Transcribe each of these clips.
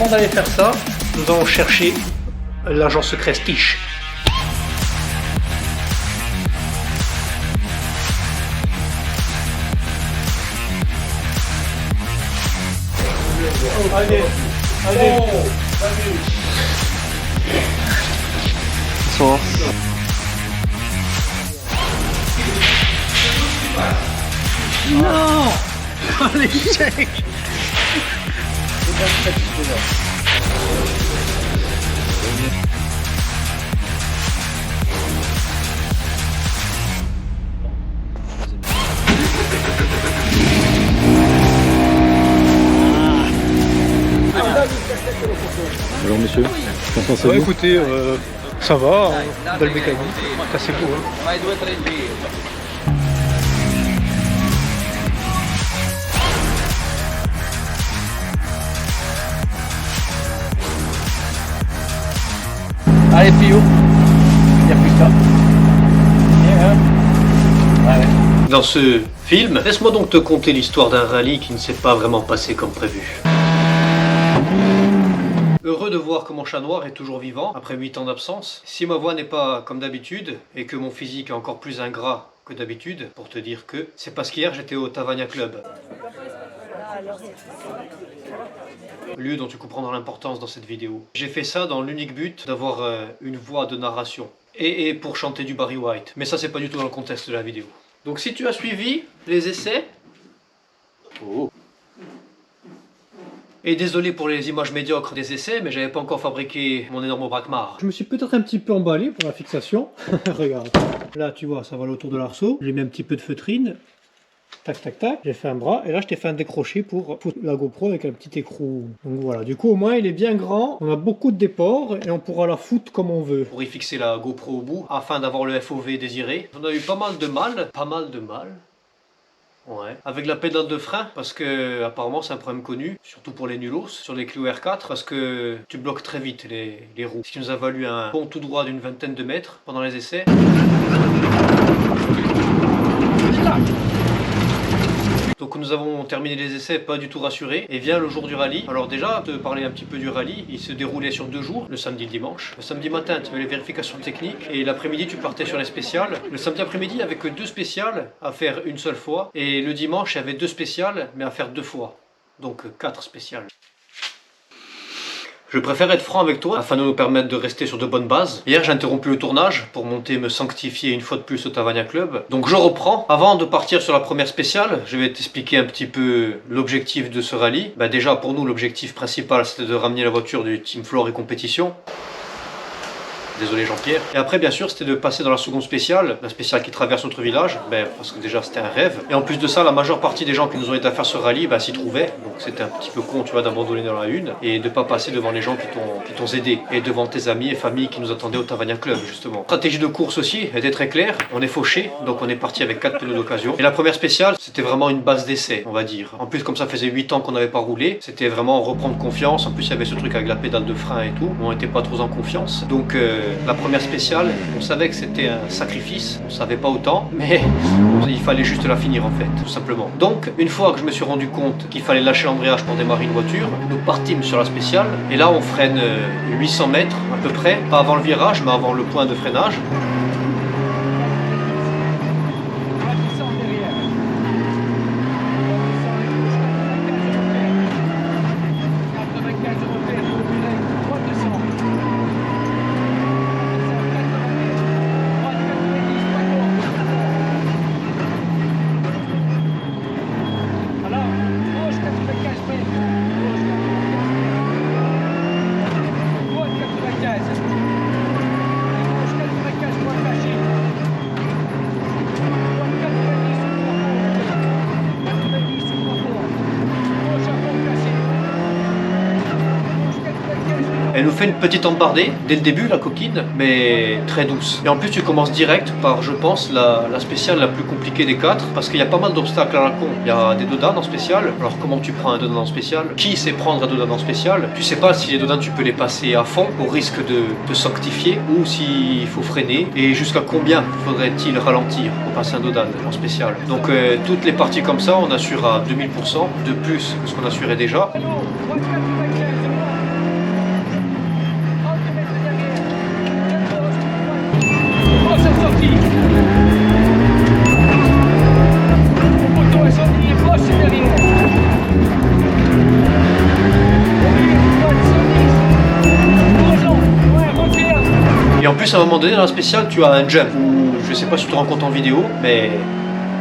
Avant d'aller faire ça, nous allons chercher l'agent secret Stitch. Allez, allez. So. Non. Allez, check. Alors monsieur, qu'en pensez-vous? Ouais, écoutez, ça va, belle mécanique, c'est assez beau. Hein. Allez, Pio, il n'y a plus que ça. Dans ce film, laisse-moi donc te conter l'histoire d'un rallye qui ne s'est pas vraiment passé comme prévu. Heureux de voir que mon chat noir est toujours vivant après 8 ans d'absence. Si ma voix n'est pas comme d'habitude et que mon physique est encore plus ingrat que d'habitude, pour te dire que c'est parce qu'hier j'étais au Tavania Club. Lieu dont tu comprendras l'importance dans cette vidéo. J'ai fait ça dans l'unique but d'avoir une voix de narration et pour chanter du Barry White. Mais ça c'est pas du tout dans le contexte de la vidéo. Donc si tu as suivi les essais... Oh. Et désolé pour les images médiocres des essais, mais j'avais pas encore fabriqué mon énorme braquemar. Je me suis peut-être un petit peu emballé pour la fixation. Regarde. Là, tu vois, ça va autour de l'arceau. J'ai mis un petit peu de feutrine. Tac, tac, tac. J'ai fait un bras. Et là, je t'ai fait un décroché pour la GoPro avec un petit écrou. Donc voilà. Du coup, au moins, il est bien grand. On a beaucoup de déports et on pourra la foutre comme on veut. Pour y fixer la GoPro au bout, afin d'avoir le FOV désiré. On a eu pas mal de mal. Pas mal de mal. Ouais. Avec la pédale de frein, parce que apparemment c'est un problème connu, surtout pour les nulos, sur les Clio R4, parce que tu bloques très vite les roues. Ce qui nous a valu un pont tout droit d'une vingtaine de mètres pendant les essais. Donc nous avons terminé les essais pas du tout rassurés et vient le jour du rallye. Alors déjà, te parler un petit peu du rallye, il se déroulait sur 2 jours, le samedi et le dimanche. Le samedi matin, tu avais les vérifications techniques et l'après-midi, tu partais sur les spéciales. Le samedi après-midi, il n'y avait que 2 spéciales à faire une seule fois et le dimanche, il y avait 2 spéciales mais à faire 2 fois. Donc 4 spéciales. Je préfère être franc avec toi afin de nous permettre de rester sur de bonnes bases. Hier j'ai interrompu le tournage pour monter me sanctifier une fois de plus au Tavania Club. Donc je reprends. Avant de partir sur la première spéciale, je vais t'expliquer un petit peu l'objectif de ce rallye. Bah déjà pour nous l'objectif principal c'était de ramener la voiture du Team Floor et Compétition. Désolé Jean-Pierre. Et après bien sûr c'était de passer dans la seconde spéciale, la spéciale qui traverse notre village, parce que déjà c'était un rêve. Et en plus de ça, la majeure partie des gens qui nous ont aidé à faire ce rallye s'y trouvaient. Donc c'était un petit peu con tu vois d'abandonner dans la une et de pas passer devant les gens qui t'ont aidé et devant tes amis et familles qui nous attendaient au Tavania Club justement. Stratégie de course aussi était très claire, on est fauché, donc on est parti avec 4 pneus d'occasion. Et la première spéciale c'était vraiment une base d'essai on va dire. En plus comme ça faisait 8 ans qu'on n'avait pas roulé, c'était vraiment reprendre confiance. En plus il y avait ce truc avec la pédale de frein et tout, on n'était pas trop en confiance. Donc la première spéciale, on savait que c'était un sacrifice, on savait pas autant, mais il fallait juste la finir en fait, tout simplement. Donc, une fois que je me suis rendu compte qu'il fallait lâcher l'embrayage pour démarrer une voiture, nous partîmes sur la spéciale, et là on freine 800 mètres à peu près, pas avant le virage, mais avant le point de freinage. Elle nous fait une petite embardée dès le début, la coquine, mais très douce. Et en plus, tu commences direct par, je pense, la spéciale la plus compliquée des 4, parce qu'il y a pas mal d'obstacles à la con. Il y a des dodans en spécial. Alors, comment tu prends un dodan en spécial? Qui sait prendre un dodan en spécial? Tu sais pas si les dodans, tu peux les passer à fond au risque de te sanctifier ou s'il faut freiner et jusqu'à combien faudrait-il ralentir pour passer un dodan en spécial. Donc, toutes les parties comme ça, on assure à 2000% de plus que ce qu'on assurait déjà. Et en plus, à un moment donné, dans la spéciale, tu as un jump où, je sais pas si tu te rends compte en vidéo, mais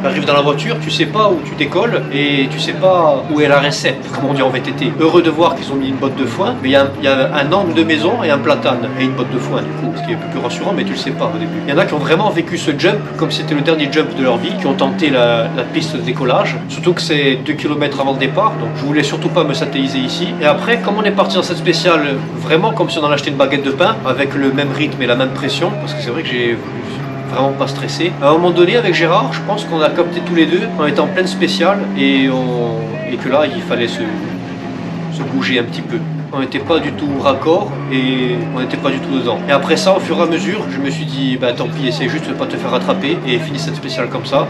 tu arrives dans la voiture, tu sais pas où tu décolles et tu sais pas où est la recette, comme on dit en VTT. Heureux de voir qu'ils ont mis une botte de foin, mais il y a un angle de maison et un platane et une botte de foin du coup, ce qui est un peu plus rassurant, mais tu le sais pas au début. Il y en a qui ont vraiment vécu ce jump comme si c'était le dernier jump de leur vie, qui ont tenté la piste de décollage, surtout que c'est 2 km avant le départ, donc je voulais surtout pas me satelliser ici. Et après, comme on est parti dans cette spéciale, vraiment comme si on en achetait une baguette de pain, avec le même rythme et la même pression, parce que c'est vrai que j'ai vraiment pas stressé. À un moment donné, avec Gérard, je pense qu'on a capté tous les deux, on était en pleine spéciale et que là, il fallait se bouger un petit peu. On n'était pas du tout raccord et on n'était pas du tout dedans. Et après ça, au fur et à mesure, je me suis dit, bah tant pis, essaye juste de pas te faire rattraper et finis cette spéciale comme ça.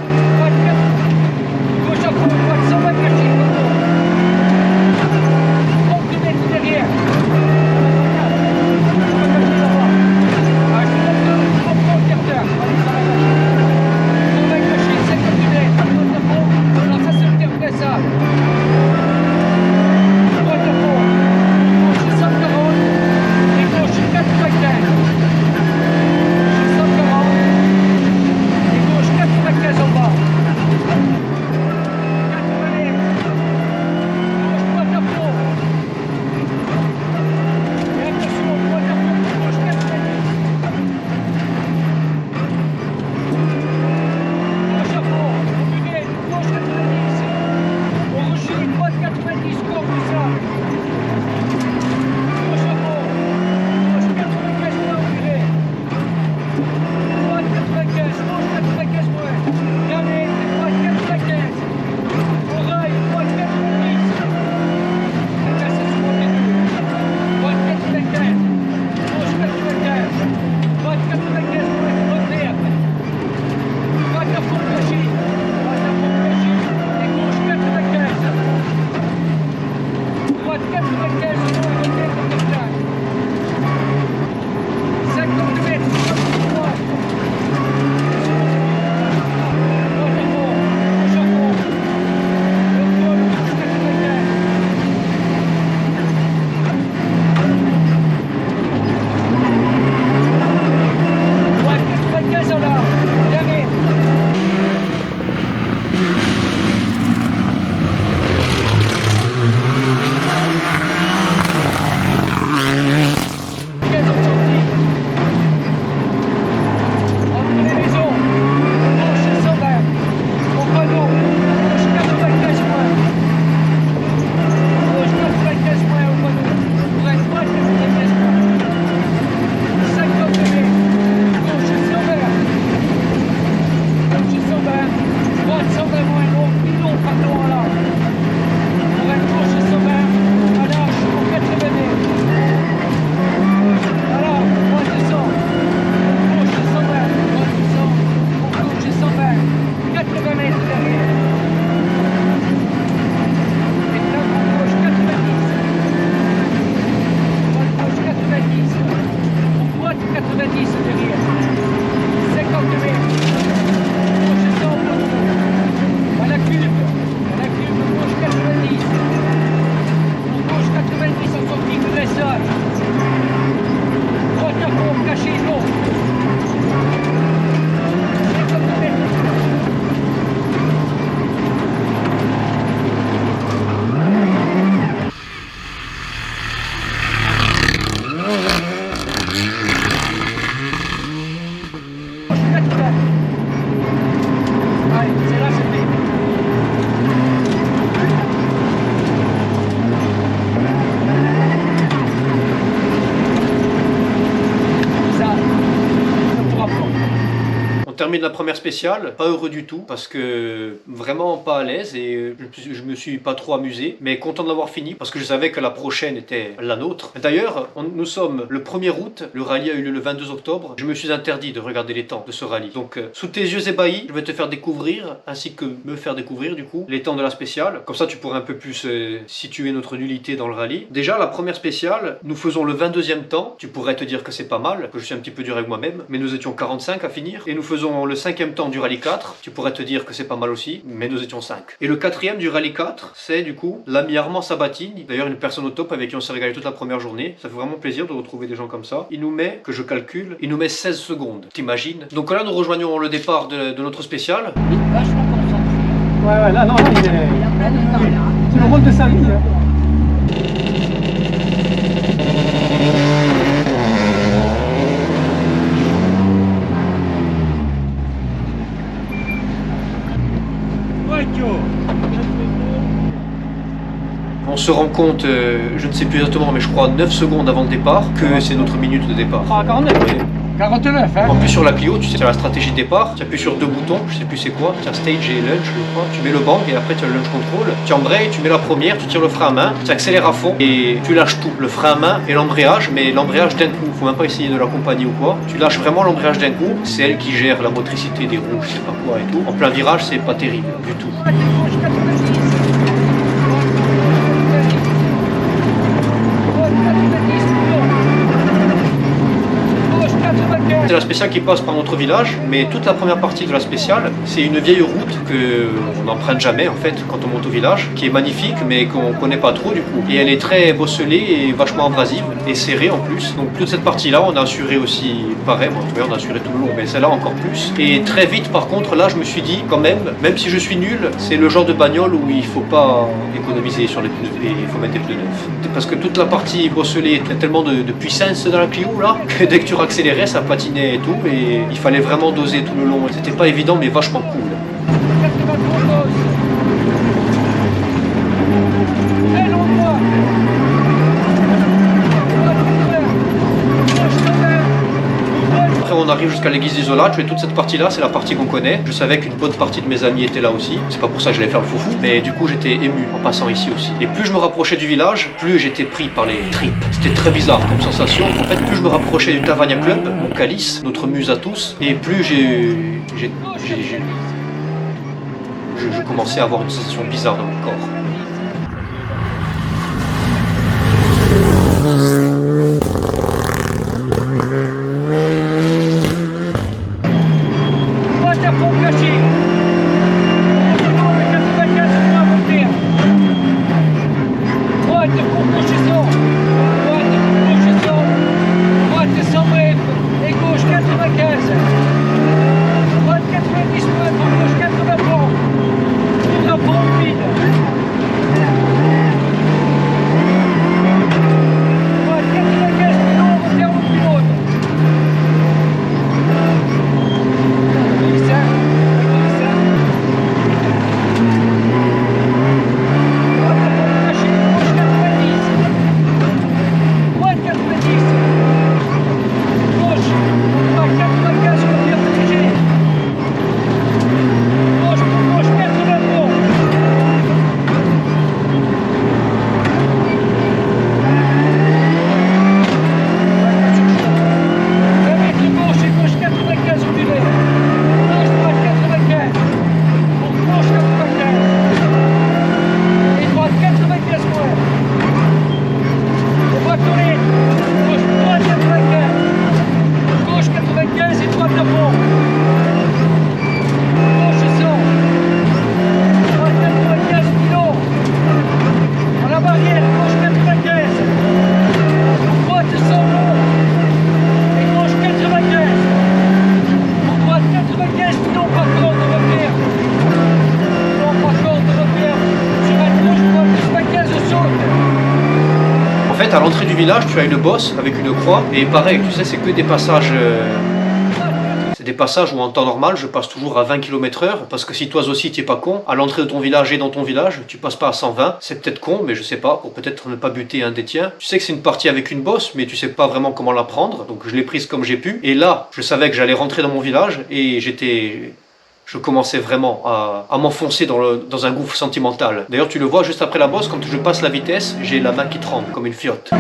termine la première spéciale, pas heureux du tout, parce que vraiment pas à l'aise et je me suis pas trop amusé, mais content de l'avoir fini, parce que je savais que la prochaine était la nôtre. D'ailleurs, nous sommes le 1er août, le rallye a eu lieu le 22 octobre, je me suis interdit de regarder les temps de ce rallye. Donc, sous tes yeux ébahis, je vais te faire découvrir, ainsi que me faire découvrir du coup, les temps de la spéciale. Comme ça, tu pourrais un peu plus situer notre nullité dans le rallye. Déjà, la première spéciale, nous faisons le 22e temps, tu pourrais te dire que c'est pas mal, que je suis un petit peu dur avec moi-même, mais nous étions 45 à finir, et nous faisons étions le 5e temps du rallye 4. Tu pourrais te dire que c'est pas mal aussi, mais nous étions 5. Et le 4e du rallye 4, c'est du coup l'ami Armand Sabatini, d'ailleurs une personne au top avec qui on s'est régalé toute la première journée. Ça fait vraiment plaisir de retrouver des gens comme ça. Il nous met, que je calcule, il nous met 16 secondes. T'imagines? Donc là, nous rejoignons le départ de notre spécial. Vachement concentré. Ouais, là, non, il est. Il y a plein de temps là. C'est le rôle de sa vie. Hein. On se rend compte, je ne sais plus exactement, mais je crois 9 secondes avant le départ, que c'est notre minute de départ. Ah, 49. Oui. 49, hein. En plus sur la Clio, tu sais, tu as la stratégie de départ, tu appuies sur 2 boutons, je sais plus c'est quoi, tu as stage et lunch, je crois, tu mets le bang et après tu as le lunch control, tu embrayes, tu mets la première, tu tires le frein à main, tu accélères à fond et tu lâches tout, le frein à main et l'embrayage, mais l'embrayage d'un coup, faut même pas essayer de l'accompagner ou quoi, tu lâches vraiment l'embrayage d'un coup, c'est elle qui gère la motricité des roues, je sais pas quoi et tout. En plein virage, c'est pas terrible du tout. C'est la spéciale qui passe par notre village, mais toute la première partie de la spéciale, c'est une vieille route qu'on n'emprunte jamais en fait quand on monte au village, qui est magnifique mais qu'on connaît pas trop du coup. Et elle est très bosselée et vachement abrasive et serrée en plus. Donc toute cette partie-là, on a assuré aussi pareil, bon, en tout cas, on a assuré tout le long, mais celle-là encore plus. Et très vite par contre, là je me suis dit quand même si je suis nul, c'est le genre de bagnole où il faut pas économiser sur les pneus et il faut mettre des pneus neufs. Parce que toute la partie bosselée, il y a tellement de puissance dans la Clio là, que dès que tu raccélérais, ça patinait et tout, et il fallait vraiment doser tout le long. C'était pas évident, mais vachement cool. Après on arrive jusqu'à l'église d'Isola, tu vois, toute cette partie-là, c'est la partie qu'on connaît. Je savais qu'une bonne partie de mes amis étaient là aussi. C'est pas pour ça que j'allais faire le foufou, mais du coup j'étais ému en passant ici aussi. Et plus je me rapprochais du village, plus j'étais pris par les tripes. C'était très bizarre comme sensation. En fait, plus je me rapprochais du Tavania Club, mon calice, notre muse à tous, et plus je commençais à avoir une sensation bizarre dans mon corps. À l'entrée du village, tu as une bosse avec une croix et pareil, tu sais, c'est que des passages. C'est des passages où en temps normal, je passe toujours à 20 km/h parce que si toi aussi tu es pas con, à l'entrée de ton village et dans ton village, tu passes pas à 120. C'est peut-être con, mais je sais pas, pour peut-être ne pas buter un des tiens. Tu sais que c'est une partie avec une bosse, mais tu sais pas vraiment comment la prendre, donc je l'ai prise comme j'ai pu. Et là, je savais que j'allais rentrer dans mon village et je commençais vraiment à m'enfoncer dans un gouffre sentimental. D'ailleurs, tu le vois juste après la bosse, quand je passe la vitesse, j'ai la main qui tremble comme une fiotte.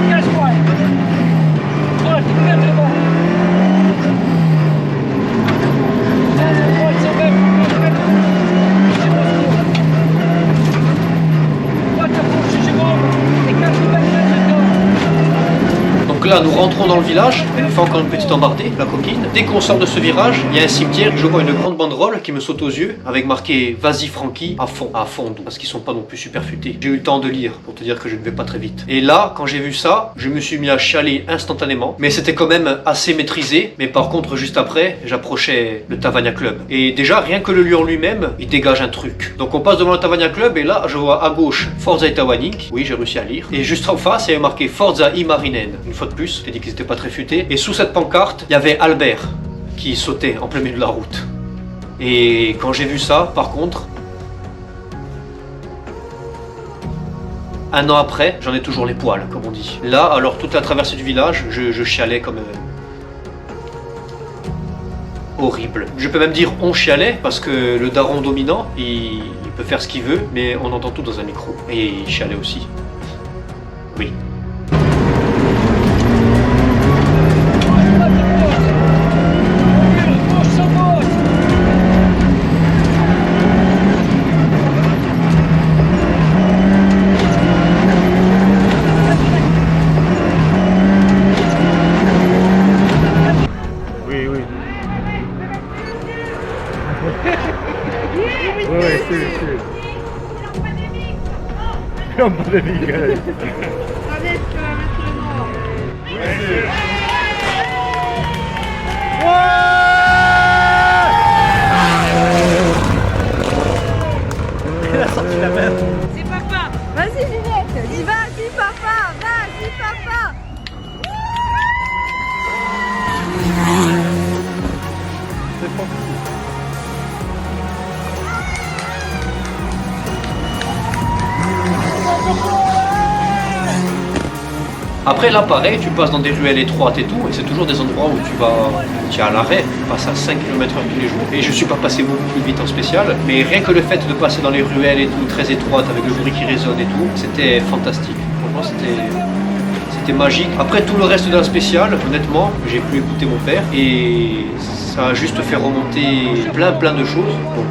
Donc là, nous rentrons dans le village. Elle nous fait encore une petite embardée, la coquine. Dès qu'on sort de ce virage, il y a un cimetière. Je vois une grande banderole qui me saute aux yeux avec marqué "Vas-y Francky" à fond, parce qu'ils sont pas non plus super futés. J'ai eu le temps de lire pour te dire que je ne vais pas très vite. Et là, quand j'ai vu ça, je me suis mis à chialer instantanément. Mais c'était quand même assez maîtrisé. Mais par contre, juste après, j'approchais le Tavagna Club. Et déjà, rien que le lieu en lui-même, il dégage un truc. Donc on passe devant le Tavagna Club et là, je vois à gauche Forza Itawanik. Oui, j'ai réussi à lire. Et juste en face, il y avait marqué Forza Imarinen. Une fois de plus, j'ai dit qu'ils n'étaient pas très futés. Et sous cette pancarte, il y avait Albert qui sautait en plein milieu de la route. Et quand j'ai vu ça, par contre, un an après, j'en ai toujours les poils, comme on dit. Là, alors toute la traversée du village, je chialais comme... horrible. Je peux même dire on chialait, parce que le daron dominant, il peut faire ce qu'il veut, mais on entend tout dans un micro. Et il chialait aussi. Oui. Ouais, c'est. Non, pas de ligue. Allez, je peux la mettre le nom. Elle a sorti la main. C'est papa. Vas-y, Juliette. Dis vas-y, papa. Vas-y, papa. C'est pas Après là pareil, tu passes dans des ruelles étroites et tout, et c'est toujours des endroits où tu es à l'arrêt, tu passes à 5 km/h tous les jours. Et je suis pas passé beaucoup plus vite en spécial, mais rien que le fait de passer dans les ruelles et tout, très étroites, avec le bruit qui résonne et tout, c'était fantastique. Franchement c'était magique. Après tout le reste de la spéciale, honnêtement, j'ai pu écouter mon père, et ça a juste fait remonter plein de choses. Donc,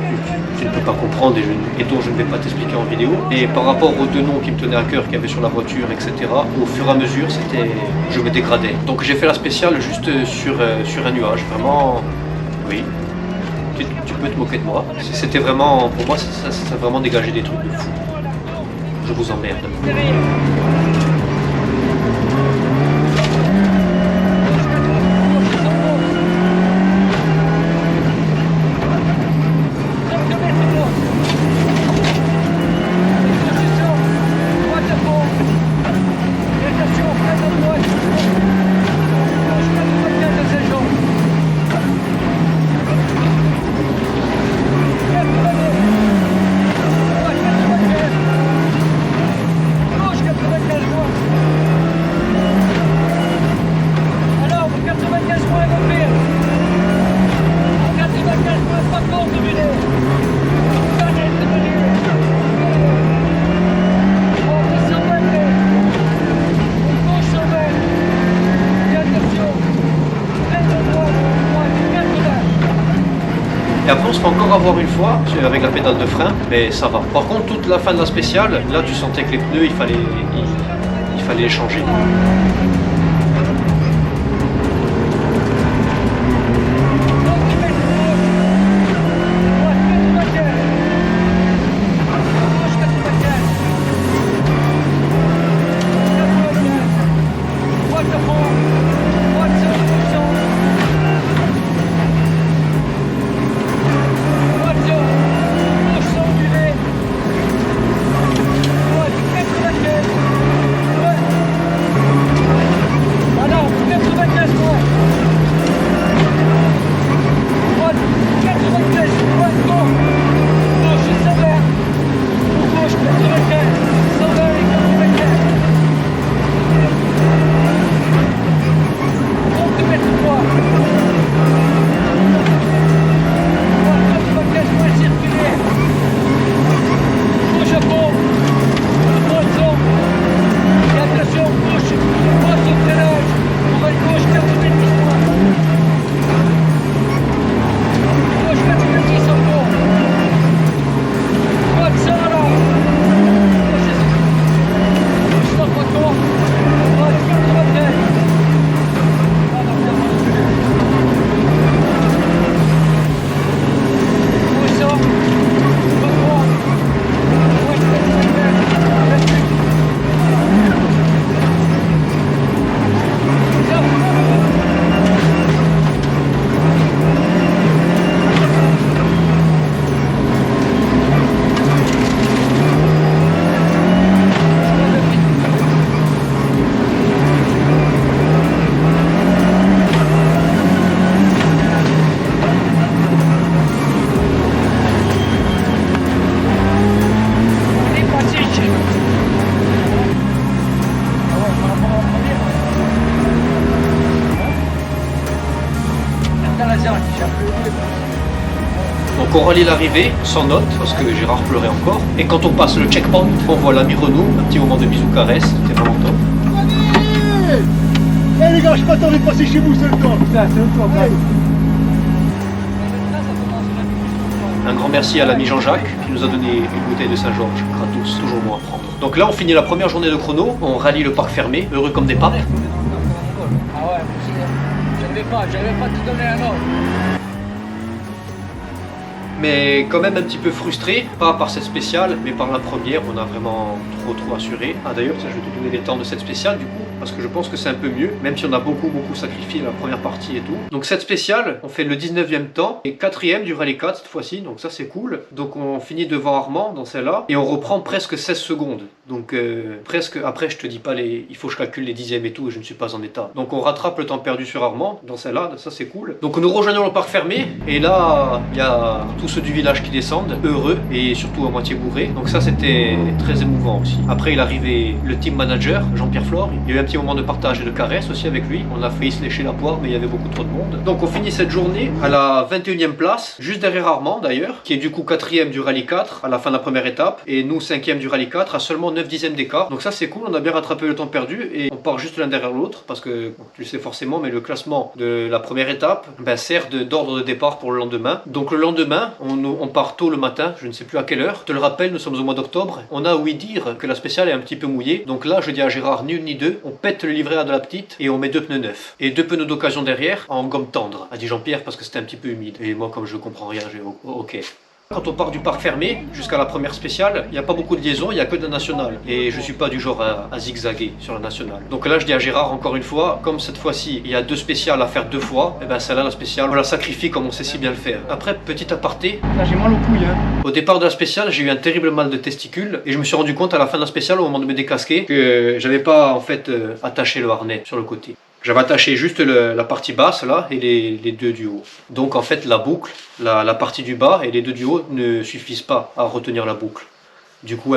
tu ne peux pas comprendre et dont je ne vais pas t'expliquer en vidéo. Et par rapport aux deux noms qui me tenaient à cœur, qu'il y avait sur la voiture, etc., au fur et à mesure, je me dégradais. Donc j'ai fait la spéciale juste sur un nuage, vraiment, oui. Tu peux te moquer de moi. C'était vraiment, pour moi, ça a vraiment dégagé des trucs de fou. Je vous emmerde. Et après on se fait encore avoir une fois avec la pédale de frein, mais ça va. Par contre toute la fin de la spéciale, là tu sentais que les pneus il fallait les changer. on rallie l'arrivée, sans note, parce que Gérard pleurait encore. Et quand on passe le checkpoint, on voit l'ami Renault, un petit moment de bisous caresse, c'était vraiment top. Eh les gars, je m'attendais de passer chez vous, c'est le temps. Putain, c'est le tour, bravo. Un grand merci à l'ami Jean-Jacques qui nous a donné une bouteille de Saint-Georges, gratos, toujours bon à prendre. Donc là on finit la première journée de chrono, on rallie le parc fermé, heureux comme des papes. Ah ouais, j'arrivais pas à te donner un ordre. Mais quand même un petit peu frustré, pas par cette spéciale, mais par la première, on a vraiment trop assuré. Ah d'ailleurs, tiens, je vais te donner les temps de cette spéciale du coup, parce que je pense que c'est un peu mieux, même si on a beaucoup sacrifié la première partie et tout. Donc cette spéciale, on fait le 19e temps et 4e du Rallye 4 cette fois-ci, donc ça c'est cool. Donc on finit devant Armand dans celle-là, et on reprend presque 16 secondes. Donc presque, après je te dis pas les, il faut que je calcule les dixièmes et tout, et je ne suis pas en état. Donc on rattrape le temps perdu sur Armand dans celle-là, ça c'est cool. Donc nous rejoignons le parc fermé, et là il y a tous ceux du village qui descendent, heureux et surtout à moitié bourrés. Donc ça c'était très émouvant aussi. Après il arrivait le team manager, Jean-Pierre Flore. Il y a eu un petit moment de partage et de caresse aussi avec lui. On a failli se lécher la poire, mais il y avait beaucoup trop de monde. Donc on finit cette journée à la 21e place, juste derrière Armand d'ailleurs, qui est du coup 4e du Rallye 4 à la fin de la première étape, et nous 5e du Rallye 4 à seulement 9 dixièmes d'écart. Donc ça c'est cool, on a bien rattrapé le temps perdu et on part juste l'un derrière l'autre, parce que bon, tu le sais forcément, mais le classement de la première étape sert d'ordre de départ pour le lendemain. Donc le lendemain, on part tôt le matin, je ne sais plus à quelle heure. Je te le rappelle, nous sommes au mois d'octobre. On a ouï dire que la spéciale est un petit peu mouillée. Donc là, je dis à Gérard, ni une ni deux, on pète le livret A de la petite et on met 2 pneus neufs. Et 2 pneus d'occasion derrière en gomme tendre, a dit Jean-Pierre, parce que c'était un petit peu humide. Et moi, comme je comprends rien, j'ai ok. Quand on part du parc fermé jusqu'à la première spéciale, il n'y a pas beaucoup de liaisons, il n'y a que de la nationale. Et je ne suis pas du genre à zigzaguer sur la nationale. Donc là, je dis à Gérard encore une fois, comme cette fois-ci, il y a 2 spéciales à faire 2 fois, et ben celle-là, la spéciale, on la sacrifie comme on sait si bien le faire. Après, petit aparté. Là, j'ai mal aux couilles, hein. Au départ de la spéciale, j'ai eu un terrible mal de testicules et je me suis rendu compte à la fin de la spéciale, au moment de me décasquer, que j'avais pas en fait attaché le harnais sur le côté. J'avais attaché juste la partie basse là et les 2 du haut. Donc en fait la boucle, la partie du bas et les 2 du haut ne suffisent pas à retenir la boucle. Du coup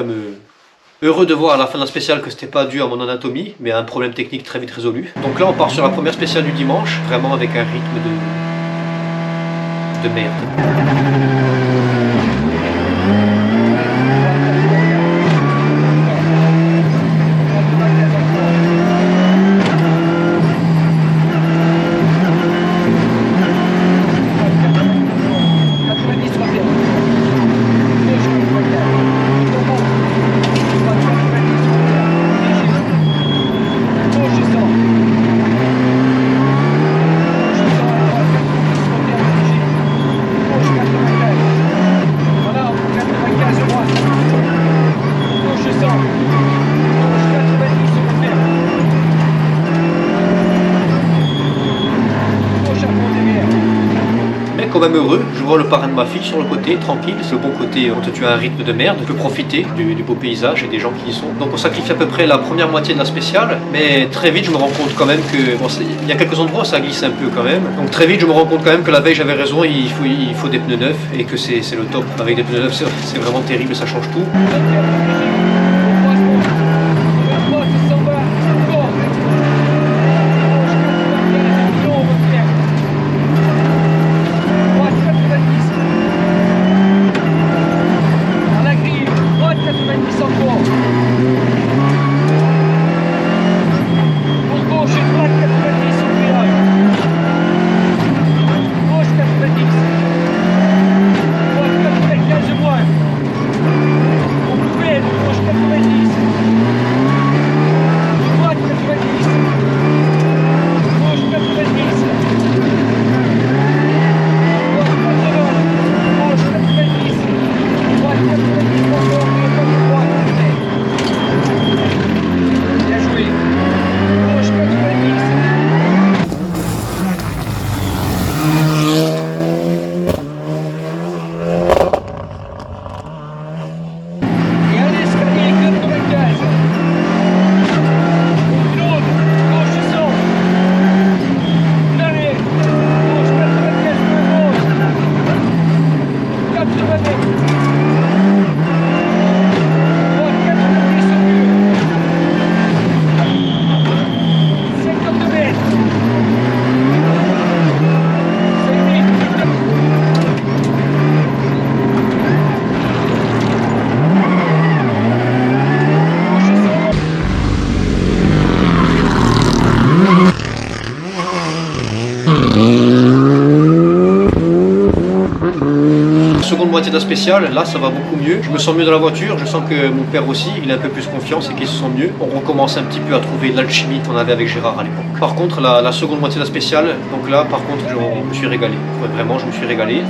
heureux de voir à la fin de la spéciale que c'était pas dû à mon anatomie, mais à un problème technique très vite résolu. Donc là on part sur la première spéciale du dimanche, vraiment avec un rythme de merde. Quand même heureux, je vois le parrain de ma fille sur le côté, tranquille, c'est le bon côté quand tu as un rythme de merde, tu peux profiter du beau paysage et des gens qui y sont. Donc on sacrifie à peu près la première moitié de la spéciale, mais très vite je me rends compte quand même que, bon, il y a quelques endroits où ça glisse un peu quand même, donc très vite je me rends compte quand même que la veille j'avais raison, il faut des pneus neufs et que c'est le top. Avec des pneus neufs c'est vraiment terrible, ça change tout. moitié de la spéciale, là ça va beaucoup mieux. Je me sens mieux dans la voiture, je sens que mon père aussi, il a un peu plus confiance et qu'il se sent mieux. On recommence un petit peu à trouver l'alchimie qu'on avait avec Gérard à l'époque. Par contre, la seconde moitié de la spéciale, donc là par contre, je me suis régalé. Ouais, vraiment, je me suis régalé.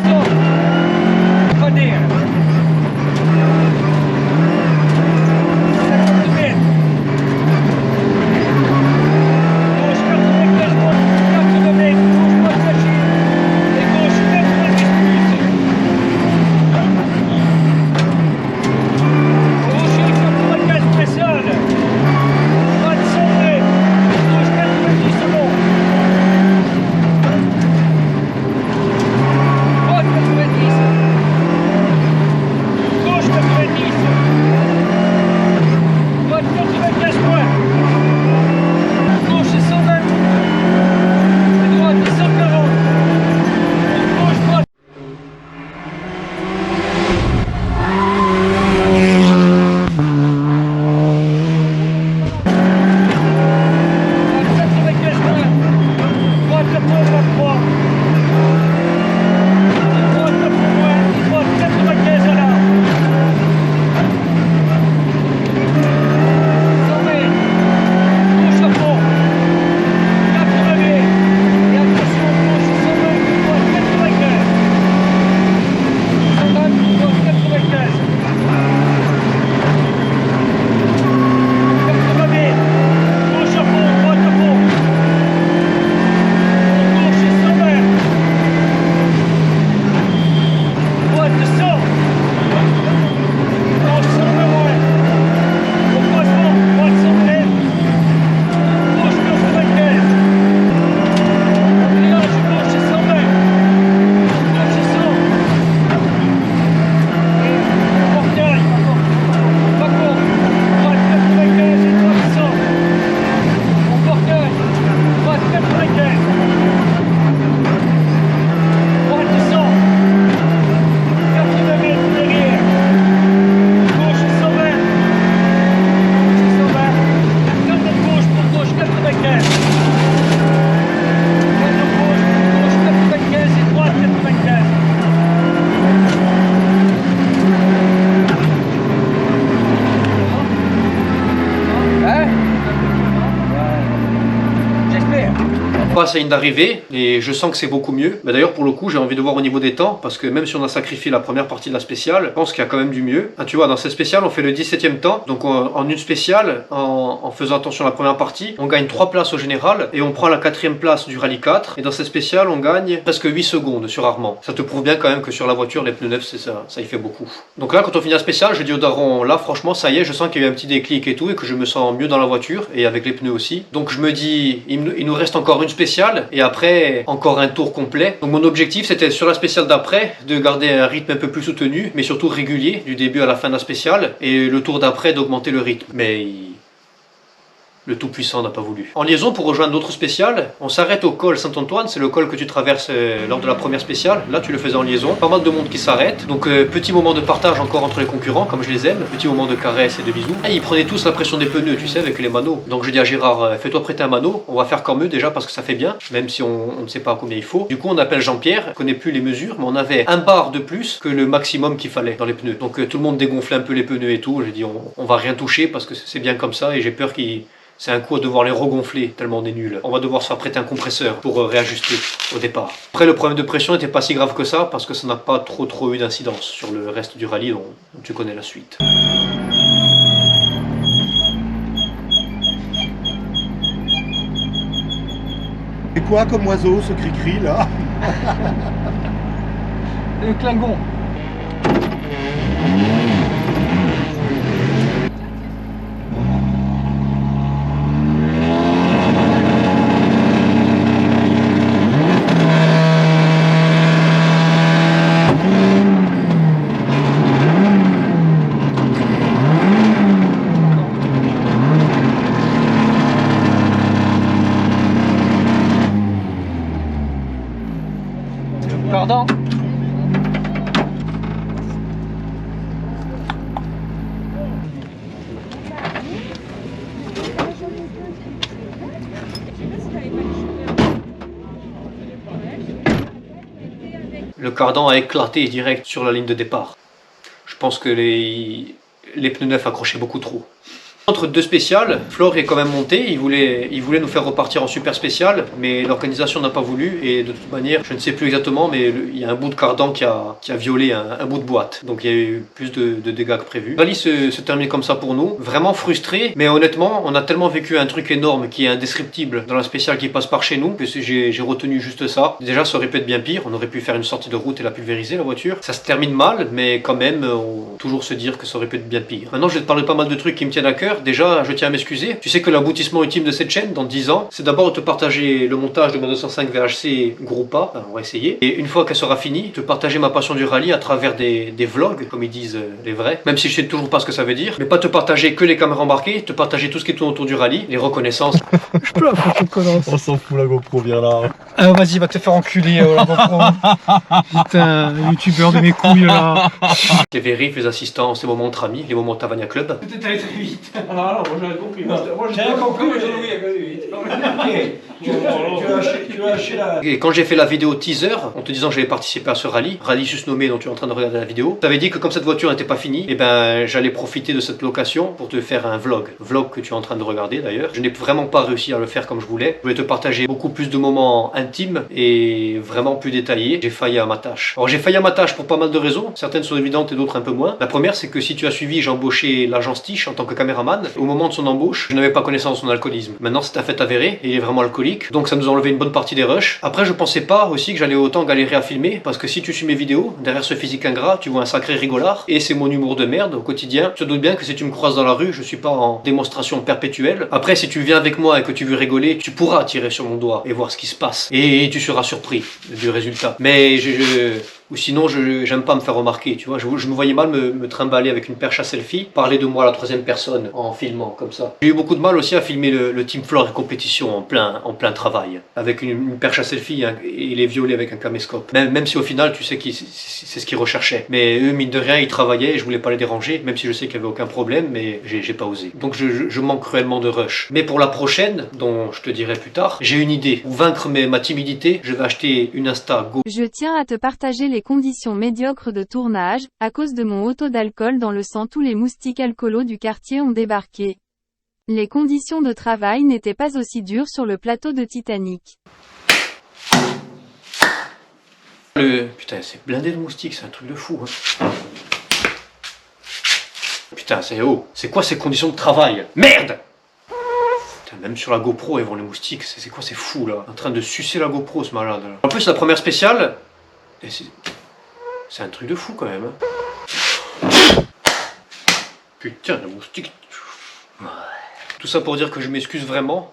Ça vient d'arriver et je sens que c'est beaucoup mieux. Mais d'ailleurs pour le coup j'ai envie de voir au niveau des temps parce que même si on a sacrifié la première partie de la spéciale, je pense qu'il y a quand même du mieux. Ah, tu vois, dans cette spéciale on fait le 17e temps, donc en une spéciale, en faisant attention à la première partie, on gagne 3 places au général et on prend la 4e place du rallye 4 et dans cette spéciale on gagne presque 8 secondes sur Armand. Ça te prouve bien quand même que sur la voiture les pneus neufs ça y fait beaucoup. Donc là quand on finit la spéciale je dis au daron, là franchement ça y est, je sens qu'il y a eu un petit déclic et tout et que je me sens mieux dans la voiture et avec les pneus aussi. Donc je me dis il nous reste encore une spéciale et après encore un tour complet. Donc mon objectif c'était sur la spéciale d'après de garder un rythme un peu plus soutenu mais surtout régulier du début à la fin de la spéciale et le tour d'après d'augmenter le rythme. Mais le Tout-Puissant n'a pas voulu. En liaison pour rejoindre d'autres spéciales, on s'arrête au col Saint-Antoine, c'est le col que tu traverses lors de la première spéciale. Là tu le faisais en liaison, pas mal de monde qui s'arrête. Donc petit moment de partage encore entre les concurrents comme je les aime, petit moment de caresse et de bisous. Et ils prenaient tous la pression des pneus, tu sais, avec les manos. Donc je dis à Gérard, fais-toi prêter un mano, on va faire comme eux déjà parce que ça fait bien, même si on ne sait pas combien il faut. Du coup on appelle Jean-Pierre, on connaît plus les mesures, mais on avait un bar de plus que le maximum qu'il fallait dans les pneus. Donc tout le monde dégonflait un peu les pneus et tout. J'ai dit on va rien toucher parce que c'est bien comme ça et j'ai peur qu'il... C'est un coup à devoir les regonfler tellement on est nul. On va devoir se faire prêter un compresseur pour réajuster au départ. Après le problème de pression n'était pas si grave que ça parce que ça n'a pas trop eu d'incidence sur le reste du rallye dont tu connais la suite. C'est quoi comme oiseau ce cri-cri là? Le clingon. Pardon? Le cardan a éclaté direct sur la ligne de départ. Je pense que les pneus neufs accrochaient beaucoup trop. Entre deux spéciales, Flore est quand même monté, il voulait nous faire repartir en super spécial, mais l'organisation n'a pas voulu et de toute manière, je ne sais plus exactement, mais il y a un bout de cardan qui a violé un bout de boîte. Donc il y a eu plus de dégâts que prévu. Le rallye se termine comme ça pour nous, vraiment frustré, mais honnêtement, on a tellement vécu un truc énorme qui est indescriptible dans la spéciale qui passe par chez nous, que j'ai retenu juste ça. Déjà, ça aurait pu être bien pire, on aurait pu faire une sortie de route et la pulvériser la voiture. Ça se termine mal, mais quand même, toujours se dire que ça aurait pu être bien pire. Maintenant, je vais te parler pas mal de trucs qui me tiennent à cœur. Déjà, je tiens à m'excuser. Tu sais que l'aboutissement ultime de cette chaîne, dans 10 ans, c'est d'abord de te partager le montage de ma 205 VHC Groupa. Enfin, on va essayer. Et une fois qu'elle sera finie, te partager ma passion du rallye à travers des vlogs, comme ils disent les vrais. Même si je sais toujours pas ce que ça veut dire. Mais pas te partager que les caméras embarquées, te partager tout ce qui tourne autour du rallye, les reconnaissances. Je peux la photo de connasse. On s'en fout, la GoPro, viens là. Ah, vas-y, va te faire enculer, la GoPro. Putain, youtubeur de mes couilles, là. Les vérifs, les assistants, ces moments entre amis, les moments Tavania Club. Peut-être aller très vite. Ah non, moi j'avais compris. Moi J'ai rien compris, mais j'ai compris. Tu vas lâcher la... Et quand j'ai fait la vidéo teaser, en te disant que j'allais participer à ce rallye juste nommé dont tu es en train de regarder la vidéo, tu avais dit que comme cette voiture n'était pas finie, et ben j'allais profiter de cette location pour te faire un vlog que tu es en train de regarder d'ailleurs. Je n'ai vraiment pas réussi à le faire comme je voulais. Je voulais te partager beaucoup plus de moments intimes et vraiment plus détaillés. J'ai failli à ma tâche. Alors j'ai failli à ma tâche pour pas mal de raisons, certaines sont évidentes et d'autres un peu moins. La première, c'est que si tu as suivi, j'ai embauché l'agence Tiche en tant que caméraman. Au moment de son embauche, je n'avais pas connaissance de son alcoolisme. Maintenant c'est un fait avéré, et il est vraiment alcoolique, donc ça nous a enlevé une bonne partie des rushs. Après, je pensais pas aussi que j'allais autant galérer à filmer, parce que si tu suis mes vidéos, derrière ce physique ingrat, tu vois un sacré rigolard, et c'est mon humour de merde au quotidien. Tu te doutes bien que si tu me croises dans la rue, je suis pas en démonstration perpétuelle. Après, si tu viens avec moi et que tu veux rigoler, tu pourras tirer sur mon doigt et voir ce qui se passe, et tu seras surpris du résultat. Mais ou sinon, j'aime pas me faire remarquer, tu vois. Je me voyais mal me trimballer avec une perche à selfie, parler de moi à la troisième personne en filmant comme ça. J'ai eu beaucoup de mal aussi à filmer le Team Flore et compétition en plein travail, avec une perche à selfie et les violer avec un caméscope. Même si au final, tu sais que c'est ce qu'ils recherchaient. Mais eux, mine de rien, ils travaillaient et je voulais pas les déranger, même si je sais qu'il y avait aucun problème, mais j'ai pas osé. Donc je manque cruellement de rush. Mais pour la prochaine, dont je te dirai plus tard, j'ai une idée. Pour vaincre ma timidité, je vais acheter une Insta Go. Je tiens à te partager les conditions médiocres de tournage. À cause de mon taux d'alcool dans le sang, tous les moustiques alcoolos du quartier ont débarqué. Les conditions de travail n'étaient pas aussi dures sur le plateau de Titanic. Putain, c'est blindé de moustiques, c'est un truc de fou. Hein. Putain, c'est haut. C'est quoi ces conditions de travail? Merde! Putain, même sur la GoPro, ils vont les moustiques. C'est quoi, c'est fou là? En train de sucer la GoPro, ce malade là. En plus, la première spéciale, c'est un truc de fou quand même. Hein. Putain, le moustique. Tout ça pour dire que je m'excuse vraiment.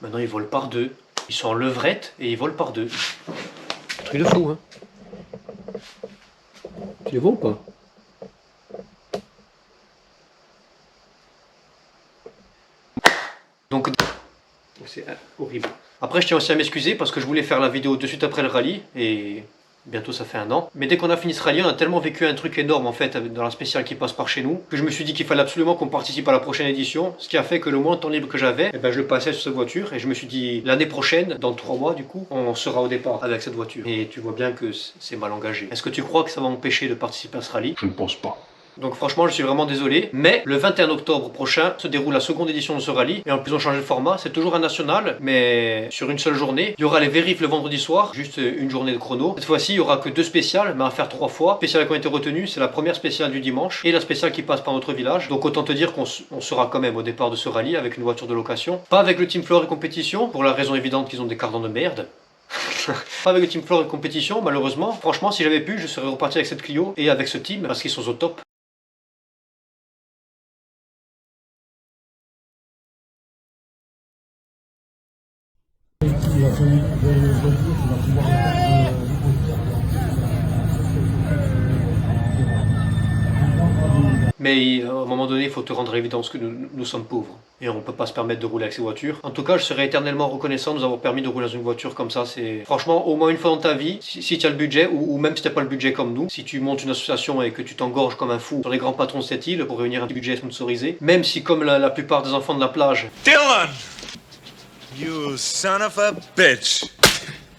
Maintenant, ils volent par deux. Ils sont en levrette et ils volent par deux. Un truc de fou, hein. Tu les vois ou pas? Donc, c'est horrible. Après, je tiens aussi à m'excuser parce que je voulais faire la vidéo de suite après le rallye et bientôt ça fait 1 an. Mais dès qu'on a fini ce rallye, on a tellement vécu un truc énorme en fait dans la spéciale qui passe par chez nous que je me suis dit qu'il fallait absolument qu'on participe à la prochaine édition. Ce qui a fait que le moins de temps libre que j'avais, eh ben, je le passais sur cette voiture et je me suis dit l'année prochaine, dans 3 mois du coup, on sera au départ avec cette voiture. Et tu vois bien que c'est mal engagé. Est-ce que tu crois que ça va m'empêcher de participer à ce rallye? Je ne pense pas. Donc franchement, je suis vraiment désolé, mais le 21 octobre prochain se déroule la seconde édition de ce rallye, et en plus on change de format, c'est toujours un national, mais sur une seule journée. Il y aura les vérifs le vendredi soir, juste une journée de chrono. Cette fois-ci, il y aura que 2 spéciales, mais à faire 3 fois. Les spéciales qui ont été retenues, c'est la première spéciale du dimanche, et la spéciale qui passe par notre village. Donc autant te dire qu'on sera quand même au départ de ce rallye avec une voiture de location. Pas avec le Team Flore et compétition, pour la raison évidente qu'ils ont des cardans de merde. Pas avec le Team Flore et compétition, malheureusement. Franchement, si j'avais pu, je serais reparti avec cette Clio et avec ce team, parce qu'ils sont au top. Mais à un moment donné, il faut te rendre à l'évidence que nous sommes pauvres. Et on ne peut pas se permettre de rouler avec ces voitures. En tout cas, je serai éternellement reconnaissant de nous avoir permis de rouler dans une voiture comme ça. C'est franchement, au moins une fois dans ta vie, si tu as le budget, ou même si tu n'as pas le budget comme nous, si tu montes une association et que tu t'engorges comme un fou sur les grands patrons de cette île pour réunir un petit budget sponsorisé, même si comme la plupart des enfants de la plage... Dylan! You son of a bitch!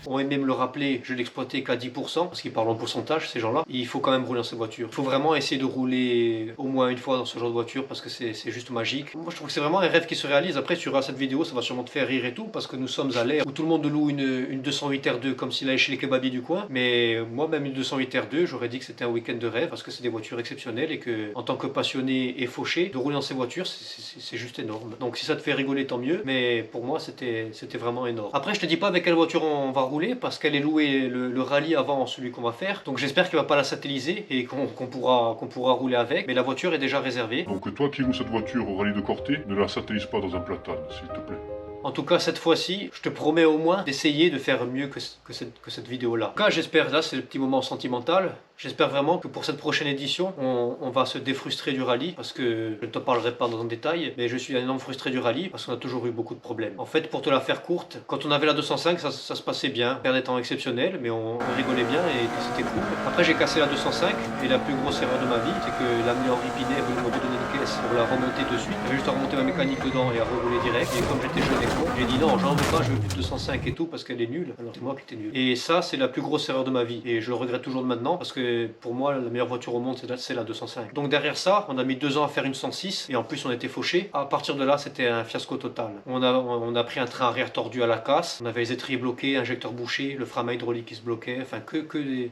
ont aimé me le rappeler, je l'exploitais qu'à 10%, parce qu'ils parlent en pourcentage, ces gens-là. Il faut quand même rouler dans cette voiture. Il faut vraiment essayer de rouler au moins une fois dans ce genre de voiture, parce que c'est juste magique. Moi, je trouve que c'est vraiment un rêve qui se réalise. Après, tu regardes cette vidéo, ça va sûrement te faire rire et tout, parce que nous sommes à l'ère où tout le monde loue une 208 R2 comme s'il allait chez les kebabiers du coin. Mais moi, même une 208 R2, j'aurais dit que c'était un week-end de rêve, parce que c'est des voitures exceptionnelles et que, en tant que passionné et fauché, de rouler dans ces voitures, c'est juste énorme. Donc si ça te fait rigoler, tant mieux. Mais pour moi, c'était vraiment énorme. Après, je te dis pas avec quelle voiture on va rouler, parce qu'elle est louée le rallye avant celui qu'on va faire. Donc j'espère qu'il va pas la satelliser et qu'on pourra rouler avec. Mais la voiture est déjà réservée. Donc toi qui roules cette voiture au rallye de Corté, ne la satellise pas dans un platane, s'il te plaît. En tout cas, cette fois-ci, je te promets au moins d'essayer de faire mieux que cette vidéo-là. En tout cas, j'espère, là, c'est le petit moment sentimental. J'espère vraiment que pour cette prochaine édition, on va se défrustrer du rallye, parce que je ne te parlerai pas dans un détail, mais je suis un énorme frustré du rallye, parce qu'on a toujours eu beaucoup de problèmes. En fait, pour te la faire courte, quand on avait la 205, ça se passait bien. On perdait des temps exceptionnels, mais on rigolait bien et c'était cool. Après, j'ai cassé la 205, et la plus grosse erreur de ma vie, c'est que l'ami Henri Pinet voulait me donner une caisse pour la remonter de suite. J'avais juste à remonter ma mécanique dedans et à rouler direct. Et comme j'étais jeune et con, j'ai dit non, j'en veux pas, je veux plus de 205 et tout, parce qu'elle est nulle. Alors c'est moi qui étais nul. Et ça, c'est la plus grosse erreur de ma vie. Et je le regrette toujours maintenant, parce que pour moi, la meilleure voiture au monde, c'est la 205. Donc derrière ça, on a mis 2 ans à faire une 106, et en plus on était fauchés. À partir de là, c'était un fiasco total. On a pris un train arrière tordu à la casse, on avait les étriers bloqués, injecteur bouché, le frein hydraulique qui se bloquait, enfin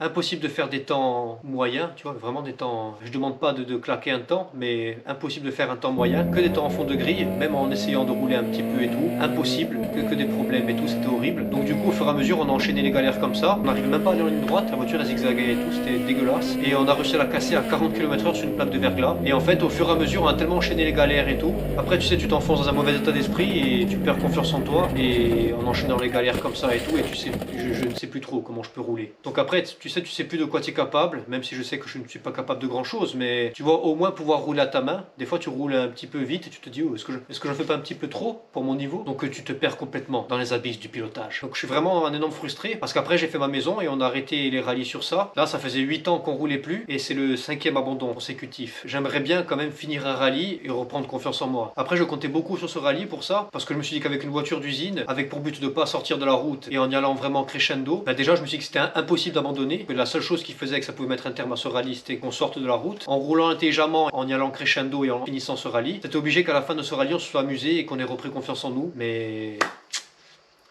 impossible de faire des temps moyens, tu vois, vraiment des temps... Je demande pas de claquer un temps, mais impossible de faire un temps moyen, que des temps en fond de grille, même en essayant de rouler un petit peu et tout, impossible, que des problèmes et tout, c'était horrible. Donc du coup, au fur et à mesure, on a enchaîné les galères comme ça, on n'arrivait même pas à aller en ligne droite, la voiture elle zigzagait et tout, c'était dégueulasse, et on a réussi à la casser à 40 km/h sur une plaque de verglas, et en fait, au fur et à mesure, on a tellement enchaîné les galères et tout, après tu sais, tu t'enfonces dans un mauvais état d'esprit, et tu perds confiance en toi, et en enchaînant les galères comme ça et tout, et tu sais, je ne sais plus trop comment je peux rouler. Donc après, tu sais plus de quoi tu es capable, même si je sais que je ne suis pas capable de grand chose, mais tu vois, au moins pouvoir rouler à ta main. Des fois tu roules un petit peu vite et tu te dis, oh, est-ce que j'en fais pas un petit peu trop pour mon niveau? Donc tu te perds complètement dans les abysses du pilotage. Donc je suis vraiment un énorme frustré, parce qu'après j'ai fait ma maison et on a arrêté les rallyes sur ça. Là ça faisait 8 ans qu'on roulait plus, et c'est le 5e abandon consécutif. J'aimerais bien quand même finir un rallye et reprendre confiance en moi. Après je comptais beaucoup sur ce rallye pour ça, parce que je me suis dit qu'avec une voiture d'usine, avec pour but de pas sortir de la route et en y allant vraiment crescendo, bah déjà je me suis dit que c'était impossible d'abandonner, que la seule chose qui faisait que ça pouvait mettre un terme à ce rallye, c'était qu'on sorte de la route. En roulant intelligemment, en y allant crescendo et en finissant ce rallye, c'était obligé qu'à la fin de ce rallye on se soit amusé et qu'on ait repris confiance en nous. Mais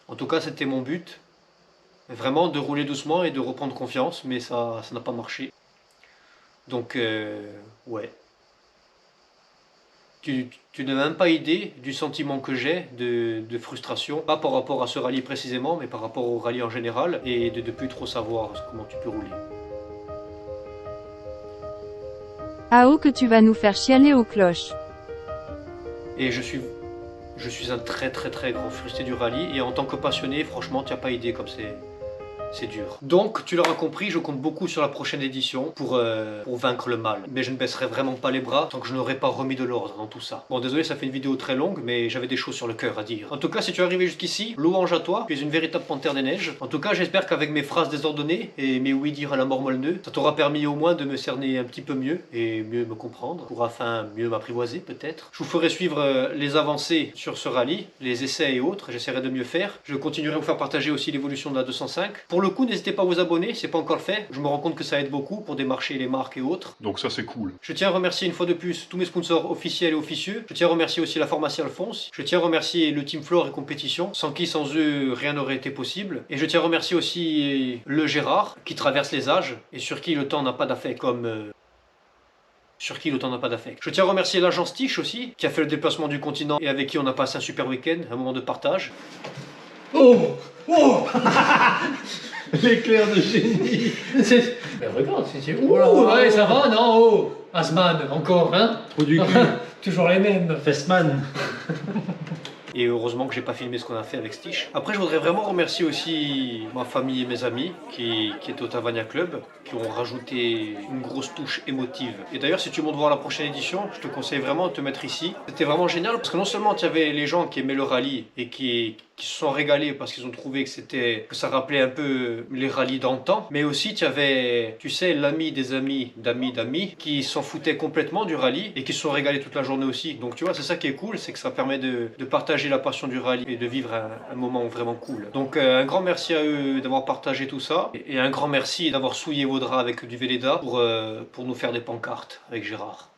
en tout cas c'était mon but, vraiment de rouler doucement et de reprendre confiance, mais ça n'a pas marché. Donc ouais. Tu n'as même pas idée du sentiment que j'ai de frustration, pas par rapport à ce rallye précisément, mais par rapport au rallye en général, et de ne plus trop savoir comment tu peux rouler. Ah oh que tu vas nous faire chialer aux cloches. Et je suis un très grand frustré du rallye, et en tant que passionné, franchement, tu n'as pas idée comme c'est dur. Donc, tu l'auras compris, je compte beaucoup sur la prochaine édition pour vaincre le mal. Mais je ne baisserai vraiment pas les bras tant que je n'aurai pas remis de l'ordre dans tout ça. Bon, désolé, ça fait une vidéo très longue, mais j'avais des choses sur le cœur à dire. En tout cas, si tu es arrivé jusqu'ici, louange à toi, tu es une véritable panthère des neiges. En tout cas, j'espère qu'avec mes phrases désordonnées et mes oui-dire à la mort molle-nœud, ça t'aura permis au moins de me cerner un petit peu mieux et mieux me comprendre, pour afin mieux m'apprivoiser peut-être. Je vous ferai suivre les avancées sur ce rallye, les essais et autres, j'essaierai de mieux faire. Je continuerai à vous faire partager aussi l'évolution de la 205. Pour le coup, n'hésitez pas à vous abonner, c'est pas encore fait. Je me rends compte que ça aide beaucoup pour démarcher les marques et autres. Donc ça c'est cool. Je tiens à remercier une fois de plus tous mes sponsors officiels et officieux. Je tiens à remercier aussi la pharmacie Alphonse. Je tiens à remercier le Team Flore et Compétition, sans qui sans eux rien n'aurait été possible. Et je tiens à remercier aussi le Gérard, qui traverse les âges et sur qui le temps n'a pas d'affect, sur qui le temps n'a pas d'affect. Je tiens à remercier l'agence Tiche aussi, qui a fait le déplacement du continent et avec qui on a passé un super week-end, un moment de partage. Oh oh L'éclair de génie. Mais regarde, c'est... Ouh, ouais, ça va, non? Oh, Asman, encore, hein? Trop du cul. Toujours les mêmes. Festman. Et heureusement que j'ai pas filmé ce qu'on a fait avec Stitch. Après, je voudrais vraiment remercier aussi ma famille et mes amis qui étaient au Tavania Club, qui ont rajouté une grosse touche émotive. Et d'ailleurs, si tu montes voir la prochaine édition, je te conseille vraiment de te mettre ici. C'était vraiment génial parce que non seulement tu avais les gens qui aimaient le rallye et qui qui se sont régalés parce qu'ils ont trouvé que ça rappelait un peu les rallyes d'antan. Mais aussi, tu avais, tu sais, l'ami des amis, d'amis, qui s'en foutaient complètement du rallye et qui se sont régalés toute la journée aussi. Donc tu vois, c'est ça qui est cool, c'est que ça permet de partager la passion du rallye et de vivre un moment vraiment cool. Donc un grand merci à eux d'avoir partagé tout ça et un grand merci d'avoir souillé vos draps avec du Velleda pour nous faire des pancartes avec Gérard.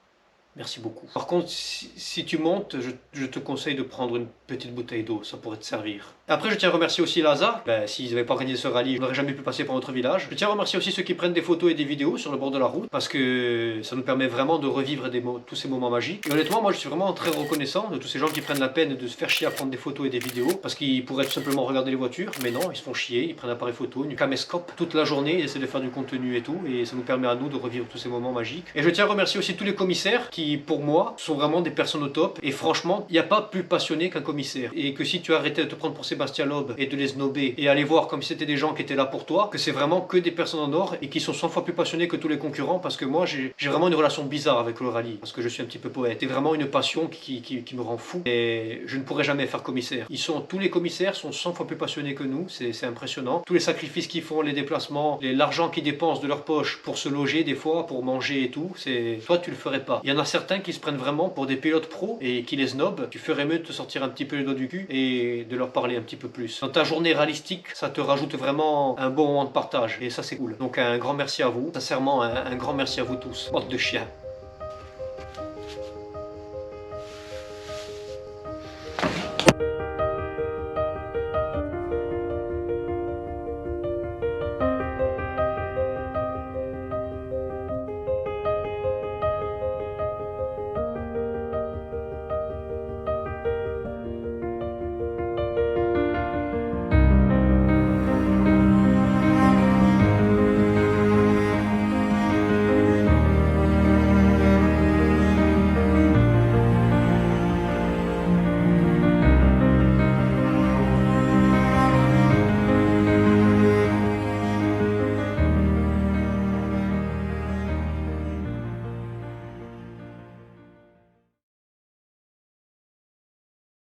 Merci beaucoup. Par contre, si tu montes, je te conseille de prendre une petite bouteille d'eau, ça pourrait te servir. Après, je tiens à remercier aussi Laza. S'ils n'avaient pas organisé ce rallye, je n'aurais jamais pu passer par notre village. Je tiens à remercier aussi ceux qui prennent des photos et des vidéos sur le bord de la route, parce que ça nous permet vraiment de revivre tous ces moments magiques. Et honnêtement, moi, je suis vraiment très reconnaissant de tous ces gens qui prennent la peine de se faire chier à prendre des photos et des vidéos, parce qu'ils pourraient tout simplement regarder les voitures, mais non, ils se font chier, ils prennent un appareil photo, une caméscope toute la journée, ils essaient de faire du contenu et tout, et ça nous permet à nous de revivre tous ces moments magiques. Et je tiens à remercier aussi tous les commissaires qui, pour moi, sont vraiment des personnes au top. Et franchement, il n'y a pas plus passionné qu'un commissaire. Et que si tu arrêtais de te prendre pour Sébastien Loeb et de les snober et aller voir comme si c'était des gens qui étaient là pour toi, que c'est vraiment que des personnes en or et qui sont 100 fois plus passionnés que tous les concurrents, parce que moi, j'ai vraiment une relation bizarre avec le rallye, parce que je suis un petit peu poète. C'est vraiment une passion qui me rend fou. Et je ne pourrais jamais faire commissaire. Tous les commissaires sont 100 fois plus passionnés que nous. C'est impressionnant. Tous les sacrifices qu'ils font, les déplacements, l'argent qu'ils dépensent de leur poche pour se loger des fois, pour manger et tout, toi, tu le ferais pas. Il y en a certains qui se prennent vraiment pour des pilotes pros et qui les snobent. Tu ferais mieux de te sortir un petit peu les doigts du cul et de leur parler un petit peu plus. Dans ta journée rallistique, ça te rajoute vraiment un bon moment de partage et ça c'est cool. Donc un grand merci à vous, sincèrement un grand merci à vous tous, bande de chiens.